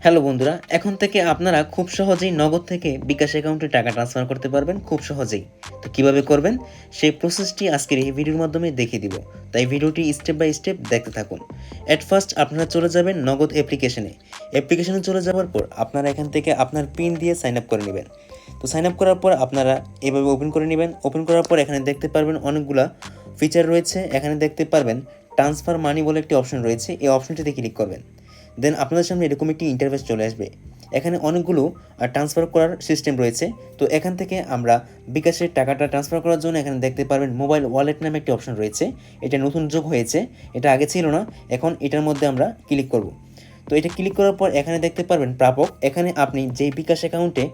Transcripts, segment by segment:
Hello বন্ধুরা, এখন থেকে আপনারা খুব সহজেই নগদ থেকে বিকাশ অ্যাকাউন্টে টাকা ট্রান্সফার করতে পারবেন খুব সহজেই। তো কিভাবে করবেন সেই প্রসেসটি আজকের এই ভিডিওর মাধ্যমে দেখিয়ে দিব। তাই ভিডিওটি স্টেপ বাই স্টেপ দেখতে থাকুন। এট ফার্স্ট আপনারা চলে যাবেন নগদ অ্যাপ্লিকেশনে চলে যাওয়ার পর আপনারা এখান থেকে আপনার পিন দিয়ে সাইন আপ করে নেবেন। তো সাইন আপ করার পর আপনারা এভাবে ওপেন করে নেবেন। ওপেন করার পর এখানে দেখতে পারবেন অনেকগুলা ফিচার রয়েছে। এখানে দেখতে পারবেন ট্রান্সফার মানি বলে একটি অপশন রয়েছে, এই অপশনটিতে ক্লিক করবেন। দেন আপনাদের সামনে এরকম একটি ইন্টারফেস চলে আসবে। এখানে অনেকগুলো ট্রান্সফার করার সিস্টেম রয়েছে। তো এখান থেকে আমরা বিকাশের টাকাটা ট্রান্সফার করার জন্য এখানে দেখতে পারবেন মোবাইল ওয়ালেট নামে একটি অপশন রয়েছে। এটা নতুন যোগ হয়েছে, এটা আগে ছিল না। এখন এটার মধ্যে আমরা ক্লিক করব। তো এটা ক্লিক করার পর এখানে দেখতে পারবেন প্রাপক। এখানে আপনি যেই বিকাশ অ্যাকাউন্টে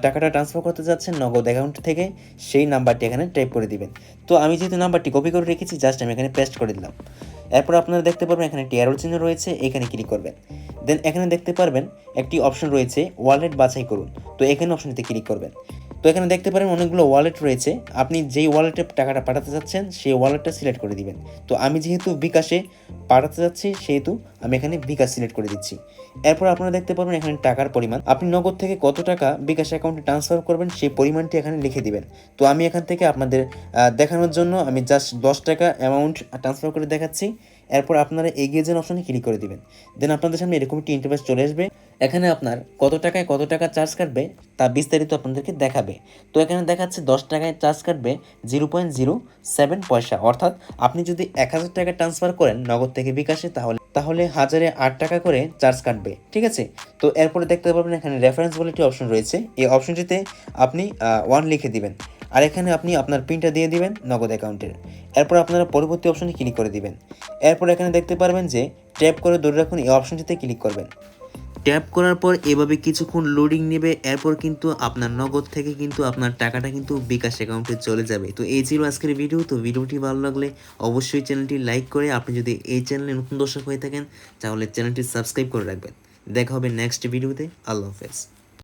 টাকাটা ট্রান্সফার করতে যাচ্ছেন নগদ অ্যাকাউন্ট থেকে, সেই নাম্বারটি এখানে টাইপ করে দিবেন। তো আমি যেহেতু নাম্বারটি কপি করে রেখেছি, জাস্ট আমি এখানে পেস্ট করে দিলাম। এরপর আপনারা দেখতে পারবেন এখানে একটি অ্যারো চিহ্ন রয়েছে, এখানে ক্লিক করবেন। দেন এখানে দেখতে পারবেন একটি অপশন রয়েছে ওয়ালেট বাছাই করুন। তো এখানে অপশনটিতে ক্লিক করবেন। তো এখানে দেখতে পারেন অনেকগুলো ওয়ালেট রয়েছে। আপনি যেই ওয়ালেটে টাকাটা পাঠাতে যাচ্ছেন সেই ওয়ালেটটা সিলেক্ট করে দিবেন। তো আমি যেহেতু বিকাশে পাঠাতে যাচ্ছি সেহেতু আমি এখানে বিকাশ সিলেক্ট করে দিচ্ছি। এরপর আপনারা দেখতে পারবেন এখানে টাকার পরিমাণ, আপনি নগদ থেকে কত টাকা বিকাশ অ্যাকাউন্টে ট্রান্সফার করবেন সেই পরিমাণটি এখানে লিখে দিবেন। তো আমি এখান থেকে আপনাদের দেখানোর জন্য আমি জাস্ট 10 টাকা অ্যামাউন্ট ট্রান্সফার করে দেখাচ্ছি। এরপর আপনারা এগিয়ে যান অপশনে ক্লিক করে দিবেন। দেন আপনাদের সামনে এরকম একটি ইন্টারফেস চলে আসবে। এখানে আপনার কত টাকায় কত টাকা চার্জ কাটবে তা বিস্তারিত আপনাদেরকে দেখাবে। তো এখানে দেখাচ্ছে 10 টাকায় চার্জ কাটবে 0.07 পয়সা, অর্থাৎ আপনি যদি 1000 টাকা ট্রান্সফার করেন নগদ থেকে বিকাশে তাহলে 1008 টাকা করে চার্জ কাটবে। ঠিক আছে। তো এরপরে দেখতে পাবেন এখানে রেফারেন্স বলে একটি অপশন রয়েছে, এই অপশনটিতে আপনি 1 লিখে দিবেন। আর এখানে আপনি আপনার পিনটা দিয়ে দিবেন নগদ অ্যাকাউন্টের। এরপর আপনারা পরবর্তী অপশনে ক্লিক করে দিবেন। এরপর এখানে দেখতে পারবেন যে ট্যাপ করে ধরে রাখুন, এই অপশনটিতে ক্লিক করবেন। ট্যাপ করার পর এভাবে কিছুক্ষণ লোডিং নেবে। এরপর কিন্তু আপনার নগদ থেকে কিন্তু আপনার টাকাটা কিন্তু বিকাশ অ্যাকাউন্টে চলে যাবে। তো এই ছিল আজকের ভিডিও। তো ভিডিওটি ভালো লাগলে অবশ্যই চ্যানেলটি লাইক করে, আপনি যদি এই চ্যানেলে নতুন দর্শক হয়ে থাকেন তাহলে চ্যানেলটি সাবস্ক্রাইব করে রাখবেন। দেখা হবে নেক্সট ভিডিওতে। আল্লাহ হাফেজ।